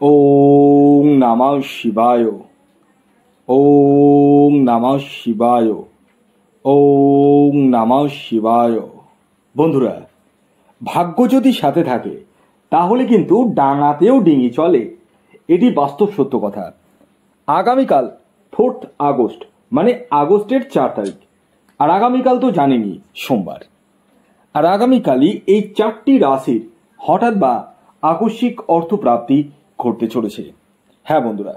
ওম নমঃ শিবায়। ওম নমঃ শিবায়। ওম নমঃ শিবায়। বন্ধুরা, ভাগ্য যদি সাথে থাকে তাহলে কিন্তু ডাঙাতেও ডিঙি চলে, এটি বাস্তব সত্য কথা। আগামীকাল 4 আগস্ট মানে আগস্টের 4 তারিখ, আর আগামীকাল তো জানেনই সোমবার। আর আগামীকালই এই 4টি রাশির হঠাৎ বা আকস্মিক অর্থপ্রাপ্তি ঘটতে চলেছে। হ্যাঁ বন্ধুরা,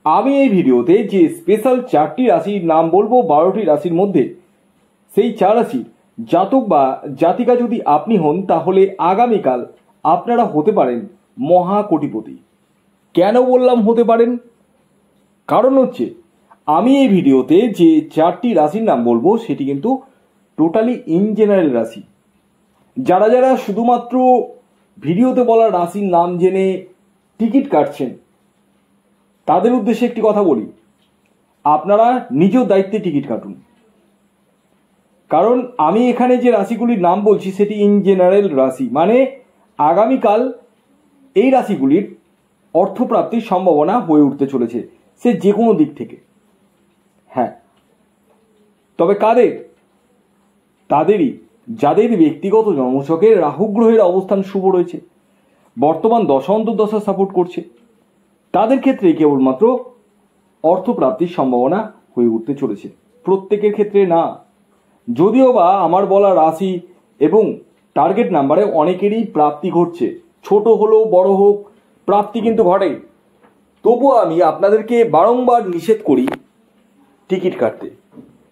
আমি এই ভিডিওতে যে স্পেশাল 4টি রাশির নাম বলবো, 12টি রাশির মধ্যে সেই 4 রাশির জাতক বা জাতিকা যদি আপনি হন তাহলে আগামীকাল আপনারা হতে পারেন মহাকোটিপতি। কেন বললাম হতে পারেন? কারণ হচ্ছে আমি এই ভিডিওতে যে 4টি রাশির নাম বলবো সেটি কিন্তু টোটালি ইন জেনারেল রাশি। যারা যারা শুধুমাত্র ভিডিওতে বলা রাশির নাম জেনে টিকিট কাটছেন তাদের উদ্দেশ্যে একটি কথা বলি, আপনারা নিজ দায়িত্বে টিকিট কাটুন। কারণ আমি এখানে যে রাশিগুলির নাম বলছি সেটি ইন জেনারেল রাশি, মানে আগামীকাল এই রাশিগুলির অর্থপ্রাপ্তির সম্ভাবনা হয়ে উঠতে চলেছে, সে যে কোনো দিক থেকে। হ্যাঁ, তবে কাদের? তাদেরই যাদের ব্যক্তিগত জন্মছকে রাহু গ্রহের অবস্থান শুভ রয়েছে, বর্তমান দশা অন্তর্দশা সাপোর্ট করছে, তাদের ক্ষেত্রে কেবলমাত্র অর্থপ্রাপ্তির সম্ভাবনা হয়ে উঠতে চলেছে, প্রত্যেকের ক্ষেত্রে না। যদিও বা আমার বলা রাশি এবং টার্গেট নাম্বারে অনেকেরই প্রাপ্তি ঘটছে, ছোট হলেও বড় হোক প্রাপ্তি কিন্তু ঘটে, তবুও আমি আপনাদেরকে বারংবার নিষেধ করি টিকিট কাটতে।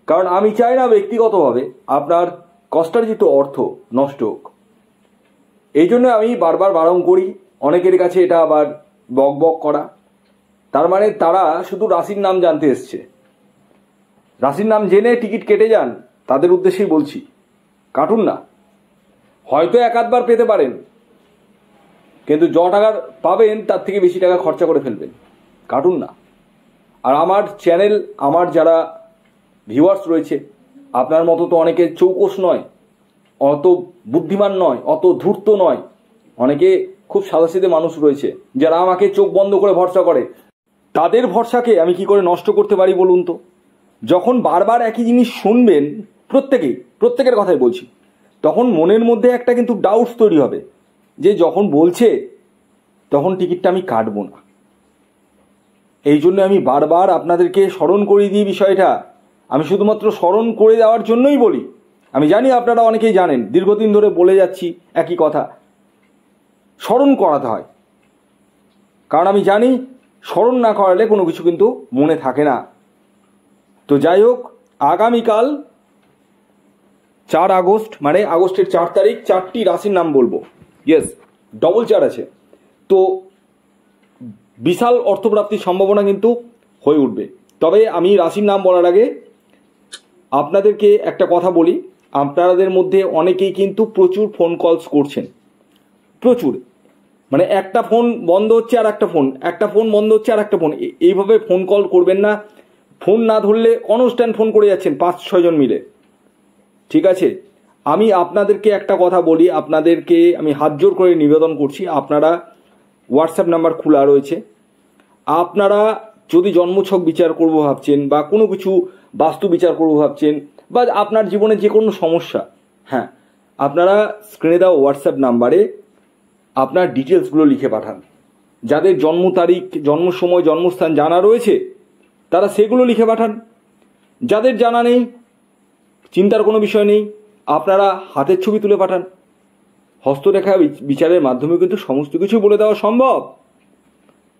কারণ আমি চাই না ব্যক্তিগতভাবে আপনার কষ্টার্জিত অর্থ নষ্ট হোক। এই জন্য আমি বারবার বারণ করি। অনেকের কাছে এটা আবার বক বক করা, তার মানে তারা শুধু রাশির নাম জানতে এসছে, রাশির নাম জেনে টিকিট কেটে যান। তাদের উদ্দেশ্যেই বলছি, কাটুন না। হয়তো এক আধবার পেতে পারেন, কিন্তু য টাকা পাবেন তার থেকে বেশি টাকা খরচা করে ফেলবেন। কাটুন না। আর আমার চ্যানেল, আমার যারা ভিউয়ার্স রয়েছে, আপনার মতো তো অনেকে চৌকস নয়, অত বুদ্ধিমান নয়, অত ধূর্ত নয়। অনেকে খুব সাদাসিধে মানুষ রয়েছে যারা আমাকে চোখ বন্ধ করে ভরসা করে। তাদের ভরসাকে আমি কি করে নষ্ট করতে পারি বলুন তো? যখন বারবার একই জিনিস শুনবেন, প্রত্যেকের কথাই বলছি, তখন মনের মধ্যে একটা কিন্তু ডাউটস তৈরি হবে যে যখন বলছে তখন টিকিটটা আমি কাটবো না। এই জন্য আমি বারবার আপনাদেরকে স্মরণ করিয়ে দিই বিষয়টা। আমি শুধুমাত্র স্মরণ করে দেওয়ার জন্যই বলি। আমি জানি আপনারা অনেকেই জানেন, দীর্ঘদিন ধরে বলে যাচ্ছি একই কথা, স্মরণ করাতে হয়। কারণ আমি জানি স্মরণ না করালে কোনো কিছু কিন্তু মনে থাকে না। তো যাই হোক, আগামীকাল 4 আগস্ট মানে আগস্টের 4 তারিখ 4টি রাশির নাম বলবো। ইয়েস, ডবল 4 আছে, তো বিশাল অর্থপ্রাপ্তির সম্ভাবনা কিন্তু হয়ে উঠবে। তবে আমি রাশির নাম বলার আগে আপনাদেরকে একটা কথা বলি, আপনাদের মধ্যে অনেকেই কিন্তু প্রচুর ফোন কলস করছেন, প্রচুর, মানে একটা ফোন বন্ধ হচ্ছে আর একটা ফোন, একটা ফোন বন্ধ হচ্ছে আর একটা ফোন, এইভাবে ফোন কল করবেন না। ফোন না ধরলে কনস্ট্যান্ট ফোন করে যাচ্ছেন 5-6 জন মিলে, ঠিক আছে? আমি আপনাদেরকে একটা কথা বলি, আপনাদেরকে আমি হাত জোর করে নিবেদন করছি, আপনারা হোয়াটসঅ্যাপ নাম্বার খোলা রয়েছে। আপনারা যদি জন্মছক বিচার করবো ভাবছেন বা কোনো কিছু বাস্তু বিচার করবো ভাবছেন বা আপনার জীবনে যে কোনো সমস্যা, হ্যাঁ, আপনারা স্ক্রিনে দেওয়া হোয়াটসঅ্যাপ নাম্বারে আপনার ডিটেলসগুলো লিখে পাঠান। যাদের জন্ম তারিখ, জন্ম সময়, জন্মস্থান জানা রয়েছে তারা সেগুলো লিখে পাঠান। যাদের জানা নেই, চিন্তার কোনো বিষয় নেই, আপনারা হাতের ছবি তুলে পাঠান। হস্তরেখা বিচারের মাধ্যমে কিন্তু সমস্ত কিছু বলে দেওয়া সম্ভব।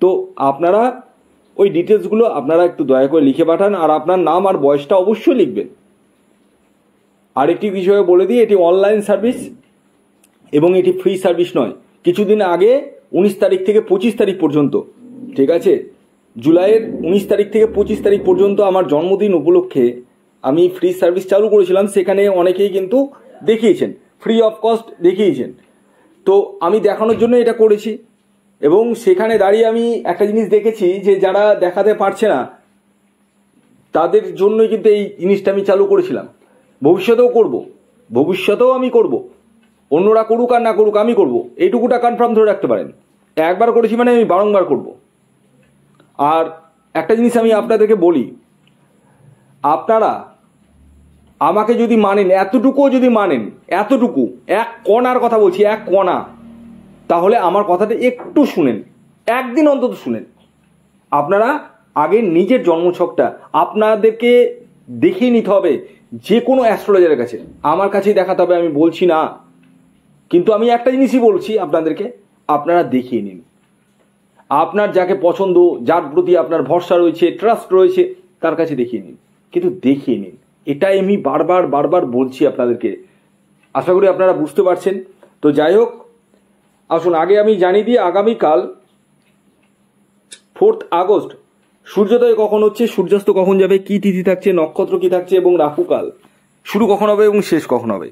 তো আপনারা ওই ডিটেলসগুলো আপনারা একটু দয়া করে লিখে পাঠান, আর আপনার নাম আর বয়সটা অবশ্যই লিখবেন। আরেকটি বিষয়ে বলে দিই, এটি অনলাইন সার্ভিস এবং এটি ফ্রি সার্ভিস নয়। কিছুদিন আগে 19 তারিখ থেকে 25 তারিখ পর্যন্ত, ঠিক আছে, জুলাইয়ের 19 তারিখ থেকে 25 তারিখ পর্যন্ত আমার জন্মদিন উপলক্ষে আমি ফ্রি সার্ভিস চালু করেছিলাম। সেখানে অনেকেই কিন্তু দেখিয়েছেন, ফ্রি অফ কস্ট দেখিয়েছেন। তো আমি দেখানোর জন্য এটা করেছি, এবং সেখানে দাঁড়িয়ে আমি একটা জিনিস দেখেছি যে যারা দেখাতে পারছে না তাদের জন্যই কিন্তু এই জিনিসটা আমি চালু করেছিলাম। ভবিষ্যতেও আমি করব। অন্যরা করুক আর না করুক আমি করব, এইটুকুটা কনফার্ম ধরে রাখতে পারেন। একবার করেছি মানে আমি বারংবার করব। আর একটা জিনিস আমি আপনাদেরকে বলি, আপনারা আমাকে যদি মানেন, এতটুকুও যদি মানেন, এতটুকু এক কণার কথা বলছি, এক কণা, তাহলে আমার কথাটা একটু শুনেন, একদিন অন্তত শুনেন। আপনারা আগে নিজের জন্মছকটা আপনাদেরকে দেখিয়ে নিতে হবে, যে কোনো অ্যাস্ট্রোলজারের কাছে, আমার কাছেই দেখাতে হবে আমি বলছি না, কিন্তু আমি একটা জিনিসই বলছি আপনাদেরকে, আপনারা দেখিয়ে নিন। আপনার যাকে পছন্দ, যার প্রতি আপনার ভরসা রয়েছে, ট্রাস্ট রয়েছে, তার কাছে দেখিয়ে নিন, কিন্তু দেখিয়ে নিন। এটাই আমি বারবার বারবার বলছি আপনাদেরকে। আশা করি আপনারা বুঝতে পারছেন। তো যাই হোক, আসুন আগে আমি জানিয়ে দিই, আগামীকাল 4 আগস্ট সূর্যোদয় কখন হচ্ছে, সূর্যাস্ত কখন যাবে, কি তিথি থাকছে, নক্ষত্র কি থাকছে এবং রাহুকাল শুরু কখন হবে এবং শেষ কখন হবে।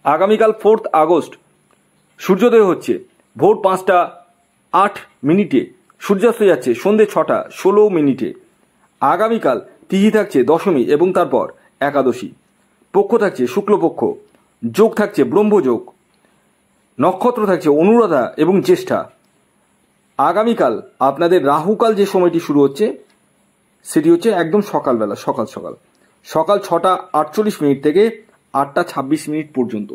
আগামীকাল 4 আগস্ট সূর্যোদয় হচ্ছে ভোর 5টা 8 মিনিটে, সূর্যাস্ত যাচ্ছে সন্ধ্যে 6টা 16 মিনিটে। আগামীকাল তিথি থাকছে দশমী এবং তারপর একাদশী, পক্ষ থাকছে শুক্লপক্ষ, যোগ থাকছে ব্রহ্মযোগ, নক্ষত্র থাকছে অনুরাধা এবং জ্যেষ্ঠা। আগামীকাল আপনাদের রাহুকাল যে সময়টি শুরু হচ্ছে সেটি হচ্ছে একদম সকালবেলা, সকাল 6টা 48 মিনিট থেকে 8টা 26 মিনিট পর্যন্ত।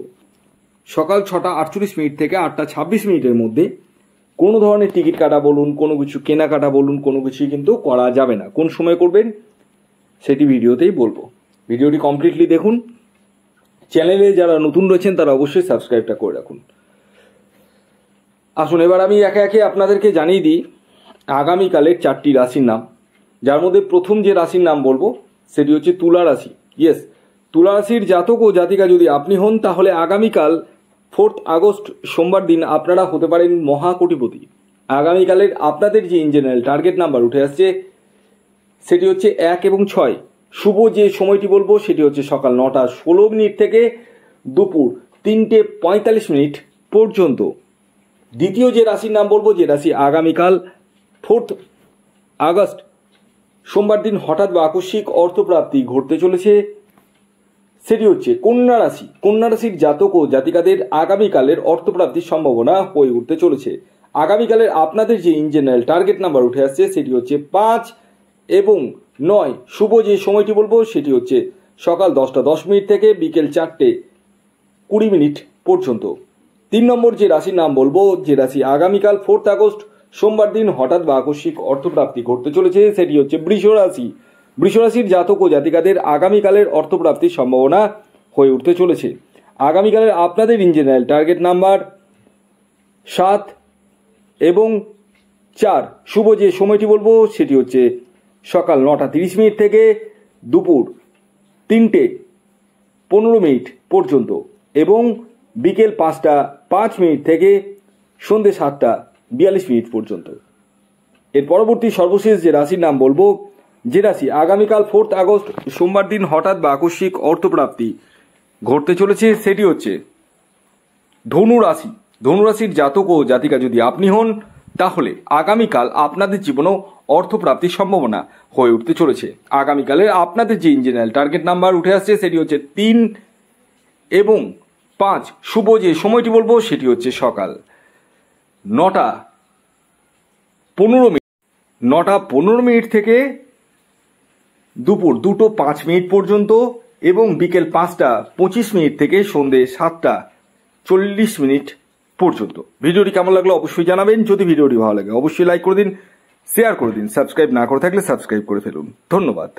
সকাল 6টা 48 মিনিট থেকে 8টা 26 মিনিটের মধ্যে কোনো ধরনের টিকিট কাটা বলুন, কোনো কিছু কেনাকাটা বলুন, কোনো কিছুই কিন্তু করা যাবে না। কোন সময় করবেন সেটি ভিডিওতেই বলবো। ভিডিওটি কমপ্লিটলি দেখুন। চ্যানেলে যারা নতুন রয়েছেন তারা অবশ্যই সাবস্ক্রাইবটা করে রাখুন। আসুন এবার আমি একে একে আপনাদেরকে জানিয়ে দিই আগামীকালের 4টি রাশির নাম, যার মধ্যে প্রথম যে রাশির নাম বলবো সেটি হচ্ছে তুলা রাশি। ইয়েস, তুলা রাশির জাতক ও জাতিকা যদি আপনি হন, তাহলে আগামীকাল 4 আগস্ট সোমবার দিন আপনারা হতে পারেন মহাকোটিপতি। আগামীকালের আপনাদের যে ইঞ্জিনিয়ার টার্গেট নাম্বার উঠে আসছে সেটি হচ্ছে 1 এবং 6। শুভ যে সময়টি বলবো সেটি হচ্ছে সকাল 9টা 16 মিনিট থেকে দুপুর 3টে 45 মিনিট পর্যন্ত। দ্বিতীয় যে রাশির নাম বলবো, যে রাশি আগামীকাল 4 আগস্ট সোমবার দিন হঠাৎ বা আকস্মিক অর্থপ্রাপ্তি ঘটতে চলেছে, সেটি হচ্ছে কন্যা রাশি। কন্যা রাশির জাতক ও জাতিকাদের আগামীকালের অর্থপ্রাপ্তির সম্ভাবনা হয়ে উঠতে চলেছে। আগামীকালের আপনাদের যে ইঞ্জিনিয়ার টার্গেট নাম্বার উঠে আসছে সেটি হচ্ছে 5 এবং 9। শুভ যে সময়টি বলবো সেটি হচ্ছে সকাল 10টা 10 মিনিট থেকে বিকেল 4টে 20 মিনিট পর্যন্ত। 3 নম্বর যে রাশির নাম বলবো, যে রাশি আগামীকাল 4 আগস্ট সোমবার দিন হঠাৎ বা আকস্মিক অর্থপ্রাপ্তি ঘটতে চলেছে, সেটি হচ্ছে বৃষ রাশি। বৃষ রাশির জাতক ও জাতিকাদের আগামীকালের অর্থপ্রাপ্তির সম্ভাবনা হয়ে উঠতে চলেছে। আগামীকালের আপনাদের ইঞ্জিনিয়ার টার্গেট নাম্বার 7 এবং 4। শুভ যে সময়টি বলবো সেটি হচ্ছে সকাল 9টা 30 মিনিট থেকে দুপুর 3টে 15 মিনিট পর্যন্ত এবং বিকেল 5টা 5 মিনিট থেকে সন্ধ্যে 7টা 42 মিনিট পর্যন্ত। এর পরবর্তী সর্বশেষ যে রাশির নাম বলবো, যে রাশি আগামীকাল 4 আগস্ট সোমবার দিন হঠাৎ বা আকস্মিক অর্থপ্রাপ্তি ঘটতে চলেছে, সেটি হচ্ছে ধনু রাশি। ধনু রাশির জাতক ও জাতিকা যদি আপনি হন, তাহলে আগামীকাল আপনাদের জীবনেও অর্থপ্রাপ্তির সম্ভাবনা হয়ে উঠতে চলেছে। আগামীকালের আপনাদের যে ইঞ্জিনিয়ার টার্গেট নাম্বার উঠে আসছে সেটি হচ্ছে 3 এবং 5। শুভ যে সময়টি বলবো সেটি হচ্ছে সকাল 9টা 15 মিনিট 9টা 15 মিনিট থেকে দুপুর 2টো 5 মিনিট পর্যন্ত এবং বিকেল 5টা 25 মিনিট থেকে সন্ধ্যে 7টা 40 মিনিট পর্যন্ত। ভিডিওটি কেমন লাগলো অবশ্যই জানাবেন। যদি ভিডিওটি ভালো লাগে অবশ্যই লাইক করে দিন, শেয়ার করে দিন, সাবস্ক্রাইব না করে থাকলে সাবস্ক্রাইব করে ফেলুন। ধন্যবাদ।